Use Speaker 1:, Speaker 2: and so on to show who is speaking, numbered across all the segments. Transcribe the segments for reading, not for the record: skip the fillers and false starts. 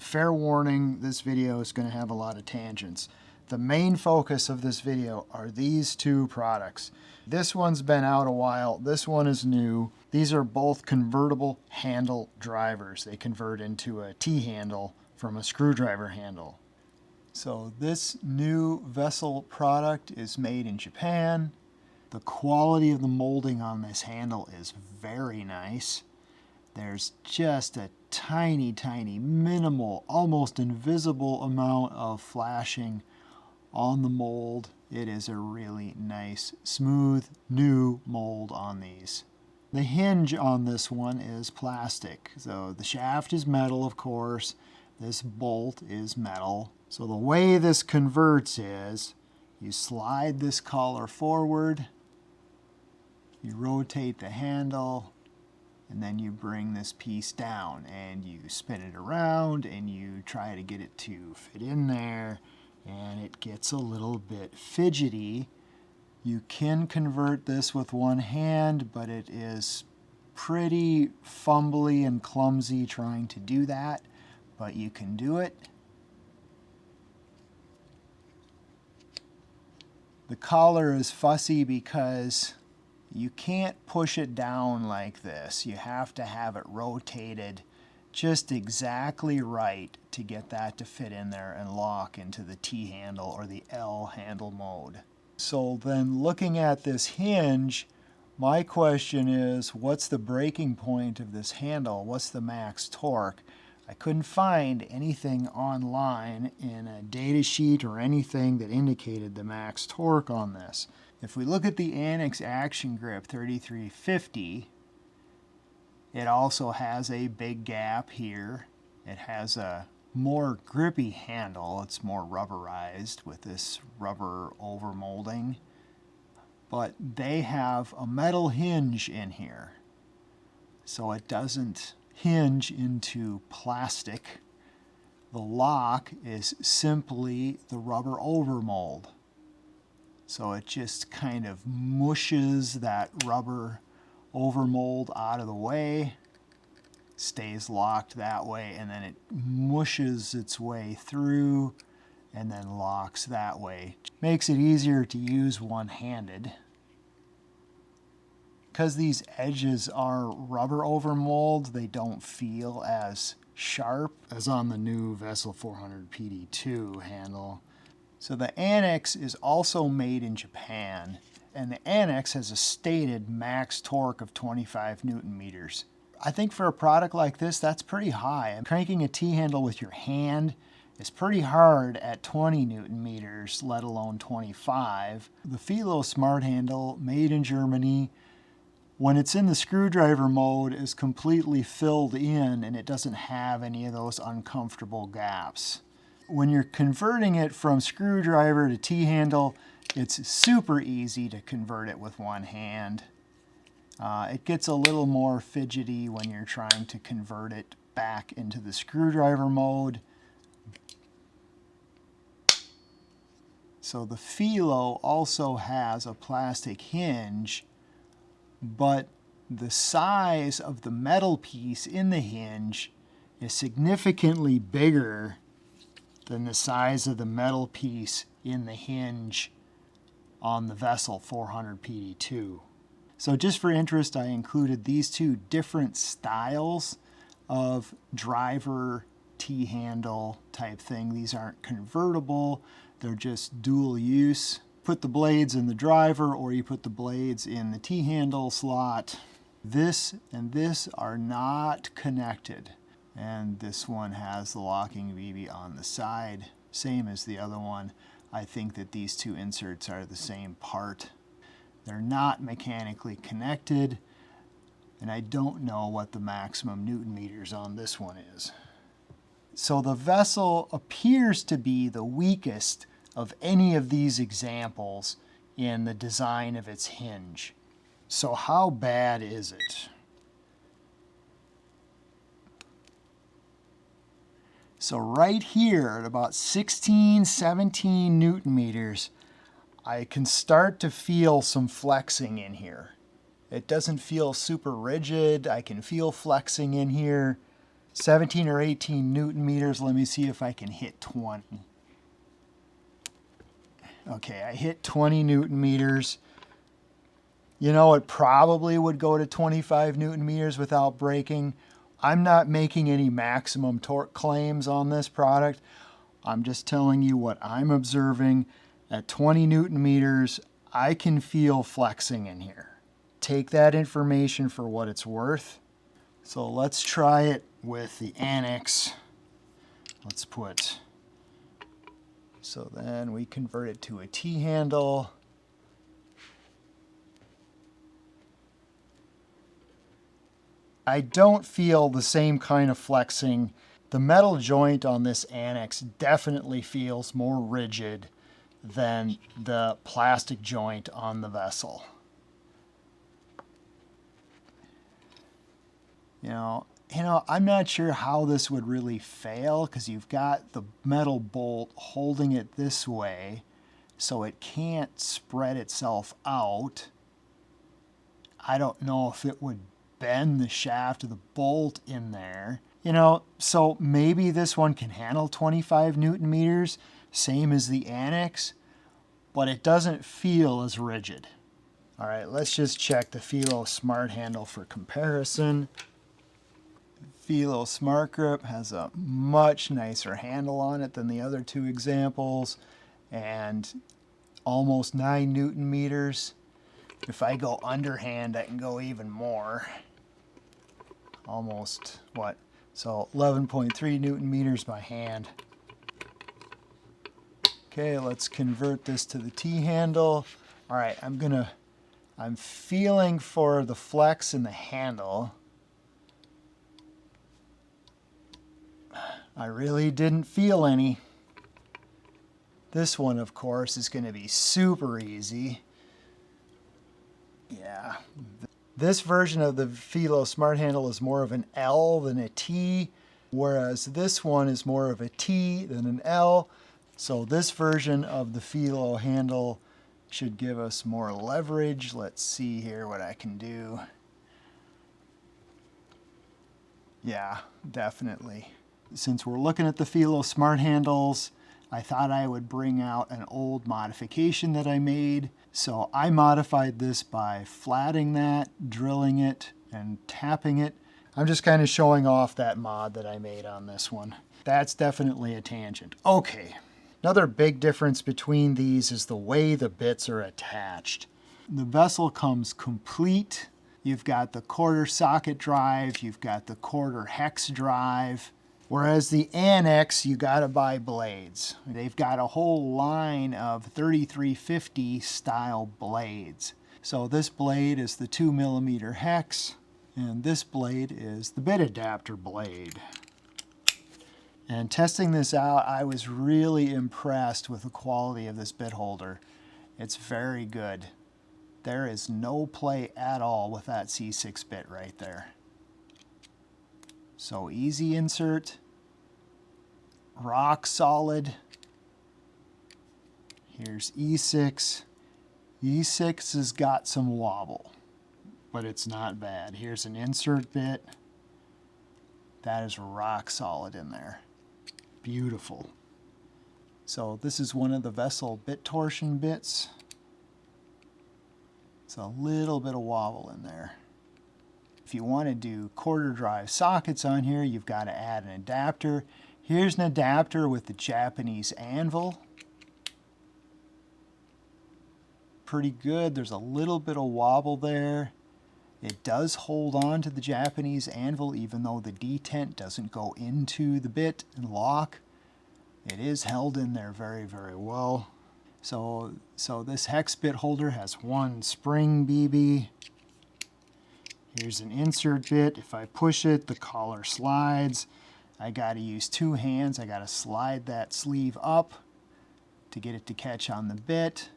Speaker 1: Fair warning, this video is going to have a lot of tangents. The main focus of this video are these two products. This one's been out a while, this one is new. These are both convertible handle drivers. They convert into a T-handle from a screwdriver handle. So this new vessel product is made in Japan. The quality of the molding on this handle is very nice. There's just a tiny, minimal, almost invisible amount of flashing on the mold. It is a really nice, smooth, new mold on these. The hinge on this one is plastic. So the shaft is metal, of course. This bolt is metal. So the way this converts is you slide this collar forward, you rotate the handle, and then you bring this piece down and you spin it around and you try to get it to fit in there, and it gets a little bit fidgety. You can convert this with one hand, but it is pretty fumbly and clumsy trying to do that, but you can do it. The collar is fussy because you can't push it down like this. You have to have it rotated just exactly right to get that to fit in there and lock into the T handle or the L handle mode. So then looking at this hinge, my question is, what's the breaking point of this handle? What's the max torque? I couldn't find anything online in a data sheet or anything that indicated the max torque on this. If we look at the ANEX Action Grip 3350, it also has a big gap here. It has a more grippy handle. It's more rubberized with this rubber overmolding. But they have a metal hinge in here, so it doesn't hinge into plastic. The lock is simply the rubber overmold. So it just kind of mushes that rubber overmold out of the way, stays locked that way, and then it mushes its way through and then locks that way. Makes it easier to use one-handed. Because these edges are rubber overmold, they don't feel as sharp as on the new Vessel 400 PD2 handle. So the ANEX is also made in Japan, and the ANEX has a stated max torque of 25 Newton meters. I think for a product like this, that's pretty high. Cranking a T-handle with your hand is pretty hard at 20 Newton meters, let alone 25. The FELO Smart handle, made in Germany, when it's in the screwdriver mode, is completely filled in and it doesn't have any of those uncomfortable gaps. When you're converting it from screwdriver to T-handle, it's super easy to convert it with one hand. It gets a little more fidgety when you're trying to convert it back into the screwdriver mode. So the FELO also has a plastic hinge, but the size of the metal piece in the hinge is significantly bigger than the size of the metal piece in the hinge on the Vessel 400 PD2. So just for interest, I included these two different styles of driver T-handle type thing. These aren't convertible, they're just dual use. Put the blades in the driver or you put the blades in the T-handle slot. This and this are not connected. And this one has the locking BB on the side, same as the other one. I think that these two inserts are the same part. They're not mechanically connected, and I don't know what the maximum Newton meters on this one is. So the Vessel appears to be the weakest of any of these examples in the design of its hinge. So how bad is it? So right here at about 16, 17 Newton meters, I can start to feel some flexing in here. It doesn't feel super rigid. I can feel flexing in here. 17 or 18 Newton meters. Let me see if I can hit 20. Okay, I hit 20 Newton meters. You know, it probably would go to 25 Newton meters without breaking. I'm not making any maximum torque claims on this product. I'm just telling you what I'm observing. At 20 Newton meters, I can feel flexing in here. Take that information for what it's worth. So let's try it with the ANEX. Let's put, so then we convert it to a T-handle. I don't feel the same kind of flexing. The metal joint on this ANEX definitely feels more rigid than the plastic joint on the vessel. You know, I'm not sure how this would really fail because you've got the metal bolt holding it this way so it can't spread itself out. I don't know if it would bend the shaft of the bolt in there. You know, so maybe this one can handle 25 Newton meters, same as the ANEX, but it doesn't feel as rigid. All right, let's just check the FELO Smart handle for comparison. FELO Smart Grip has a much nicer handle on it than the other two examples, and almost 9 Newton meters. If I go underhand, I can go even more. Almost, what? So 11.3 Newton meters by hand. Okay, let's convert this to the T-handle. All right, I'm feeling for the flex in the handle. I really didn't feel any. This one, of course, is going to be super easy. Yeah. This version of the FELO Smart handle is more of an L than a T, whereas this one is more of a T than an L. So this version of the FELO handle should give us more leverage. Let's see here what I can do. Yeah, definitely. Since we're looking at the FELO Smart handles, I thought I would bring out an old modification that I made. So I modified this by flatting that, drilling it, and tapping it. I'm just kind of showing off that mod that I made on this one. That's definitely a tangent. Okay, another big difference between these is the way the bits are attached. The vessel comes complete. You've got the quarter socket drive, you've got the quarter hex drive. Whereas the ANEX, you gotta buy blades. They've got a whole line of 3350 style blades. So this blade is the 2mm hex, and this blade is the bit adapter blade. And testing this out, I was really impressed with the quality of this bit holder. It's very good. There is no play at all with that C6 bit right there. So easy insert, rock solid. Here's E6. E6 has got some wobble, but it's not bad. Here's an insert bit. That is rock solid in there. Beautiful. So this is one of the vessel bit torsion bits. It's a little bit of wobble in there. If you want to do quarter drive sockets on here, you've got to add an adapter. Here's an adapter with the Japanese anvil. Pretty good. There's a little bit of wobble there. It does hold on to the Japanese anvil even though the detent doesn't go into the bit and lock. It is held in there very, very well. So this hex bit holder has one spring BB. Here's an insert bit. If I push it, the collar slides. I got to use two hands. I got to slide that sleeve up to get it to catch on the bit.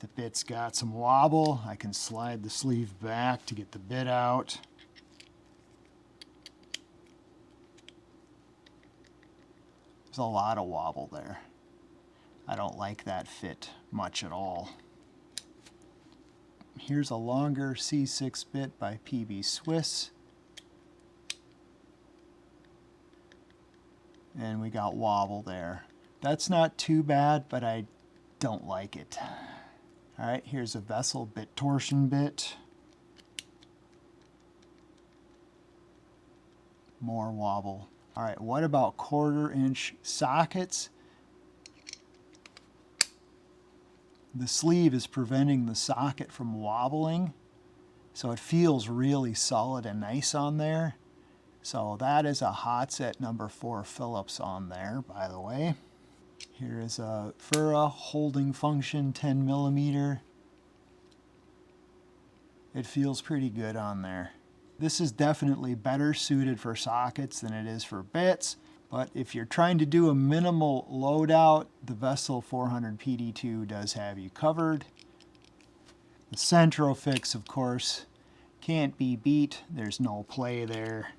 Speaker 1: The bit's got some wobble. I can slide the sleeve back to get the bit out. There's a lot of wobble there. I don't like that fit much at all. Here's a longer C6 bit by PB Swiss. and we got wobble there. That's not too bad, but I don't like it. All right, here's a vessel bit torsion bit. More wobble. All right, what about 1/4-inch sockets? The sleeve is preventing the socket from wobbling, so it feels really solid and nice on there. So that is a hot set number 4 Phillips on there, by the way. Here is a FELO holding function 10mm. It feels pretty good on there. This is definitely better suited for sockets than it is for bits, but if you're trying to do a minimal loadout, the Vessel 400 PD2 does have you covered. The Centrofix, of course, can't be beat. There's no play there.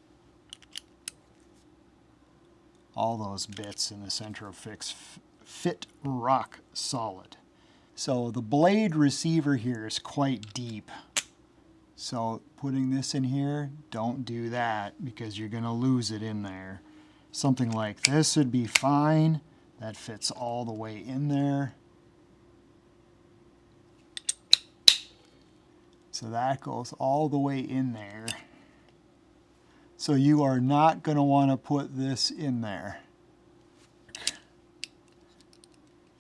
Speaker 1: All those bits in the Centrofix fit rock solid. So the blade receiver here is quite deep. So putting this in here, don't do that because you're going to lose it in there. Something like this would be fine. That fits all the way in there. So that goes all the way in there. So you are not going to want to put this in there.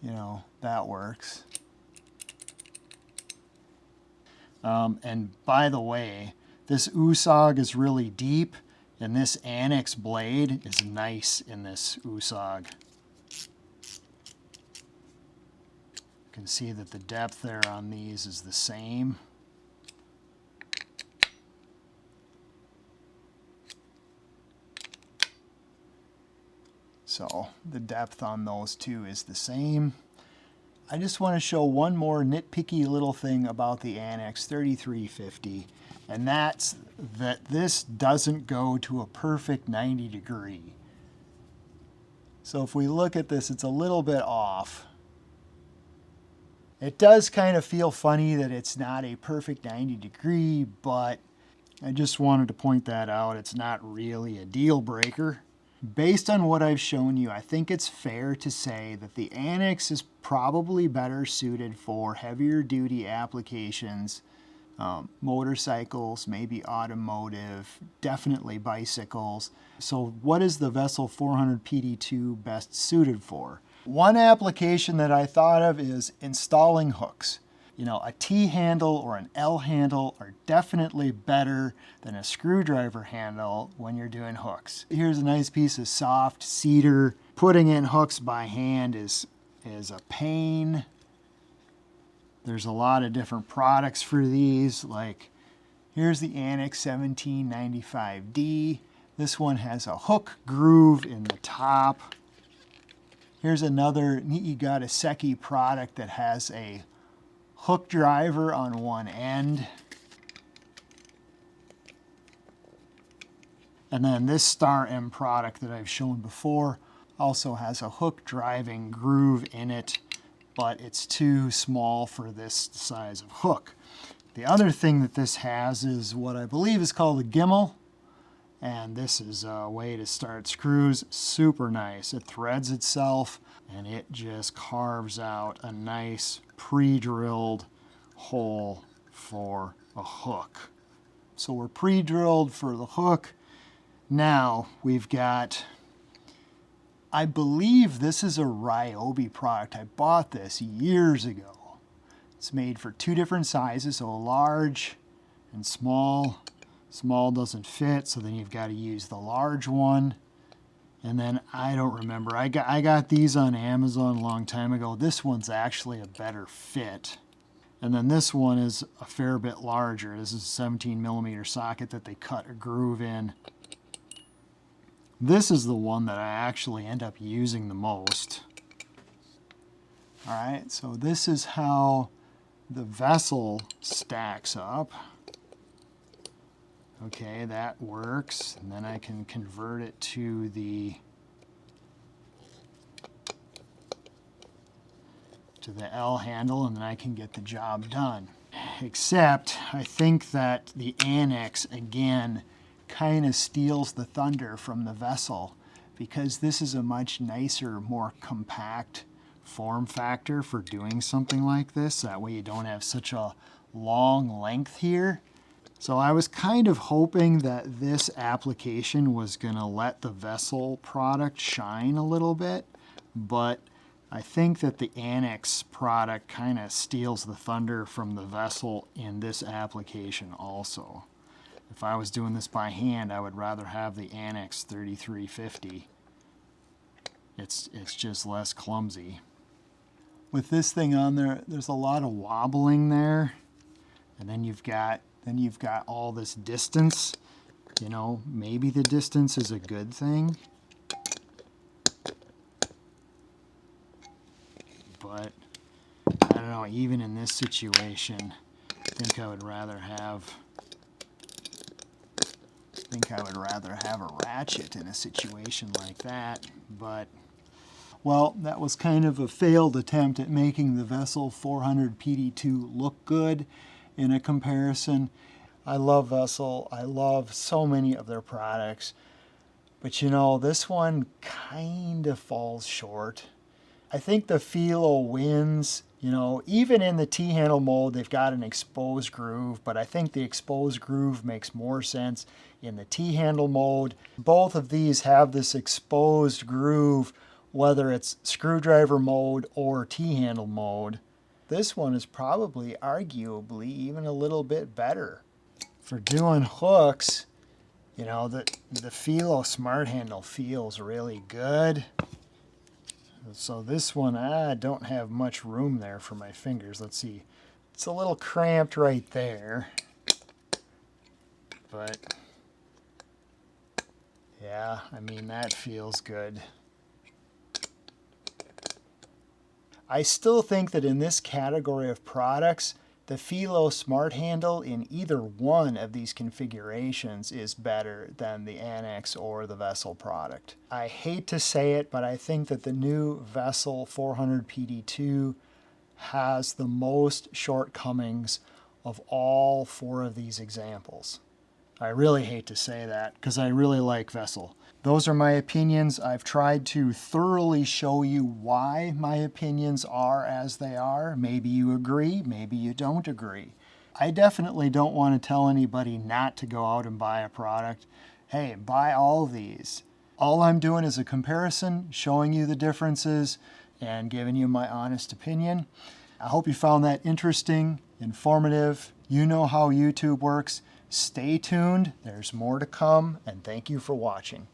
Speaker 1: You know, that works. And by the way, this USAG is really deep, and this ANEX blade is nice in this USAG. You can see that the depth there on these is the same. So the depth on those two is the same. I just want to show one more nitpicky little thing about the ANEX 3350, and that's that this doesn't go to a perfect 90 degree. So if we look at this, it's a little bit off. It does kind of feel funny that it's not a perfect 90 degree, but I just wanted to point that out. It's not really a deal breaker. Based on what I've shown you, I think it's fair to say that the ANEX is probably better suited for heavier duty applications, motorcycles, maybe automotive, definitely bicycles. So what is the Vessel 400 PD2 best suited for? One application that I thought of is installing hooks. You know, a T handle or an L handle are definitely better than a screwdriver handle when you're doing hooks. Here's a nice piece of soft cedar. Putting in hooks by hand is a pain. There's a lot of different products for these. Like, here's the ANEX 1795D. This one has a hook groove in the top. Here's another Niigata product that has a hook driver on one end. And then this Star M product that I've shown before also has a hook driving groove in it, but it's too small for this size of hook. The other thing that this has is what I believe is called a gimbal. And this is a way to start screws. Super nice. It threads itself and it just carves out a nice pre-drilled hole for a hook. So we're pre-drilled for the hook. Now we've got, I believe this is a Ryobi product. I bought this years ago. It's made for two different sizes, so a large and small. Small doesn't fit, so then you've got to use the large one. And then I don't remember. I got these on Amazon a long time ago. This one's actually a better fit. And then this one is a fair bit larger. This is a 17mm socket that they cut a groove in. This is the one that I actually end up using the most. All right, so this is how the vessel stacks up. Okay, that works. And then I can convert it to the L handle, and then I can get the job done. Except I think that the ANEX again kind of steals the thunder from the vessel, because this is a much nicer, more compact form factor for doing something like this. That way you don't have such a long length here. So I was kind of hoping that this application was going to let the Vessel product shine a little bit, but I think that the ANEX product kind of steals the thunder from the Vessel in this application also. If I was doing this by hand, I would rather have the ANEX 3350. It's just less clumsy. With this thing on there, there's a lot of wobbling there, and then you've got all this distance. You know, maybe the distance is a good thing, but I don't know, even in this situation, I think I would rather have a ratchet in a situation like that. But, well, that was kind of a failed attempt at making the Vessel 400 PD2 look good in a comparison. I love Vessel. I love so many of their products. But you know, this one kind of falls short. I think the FELO wins. You know, even in the T-handle mode, they've got an exposed groove, but I think the exposed groove makes more sense in the T-handle mode. Both of these have this exposed groove, whether it's screwdriver mode or T-handle mode. This one is probably, arguably, even a little bit better. For doing hooks, you know, the FELO Smart handle feels really good. So this one, I don't have much room there for my fingers. Let's see. It's a little cramped right there. But, yeah, I mean, that feels good. I still think that in this category of products, the FELO Smart handle in either one of these configurations is better than the ANEX or the Vessel product. I hate to say it, but I think that the new Vessel 400 PD2 has the most shortcomings of all four of these examples. I really hate to say that because I really like Vessel. Those are my opinions. I've tried to thoroughly show you why my opinions are as they are. Maybe you agree, maybe you don't agree. I definitely don't want to tell anybody not to go out and buy a product. Hey, buy all these. All I'm doing is a comparison, showing you the differences, and giving you my honest opinion. I hope you found that interesting, informative. You know how YouTube works. Stay tuned. There's more to come, and thank you for watching.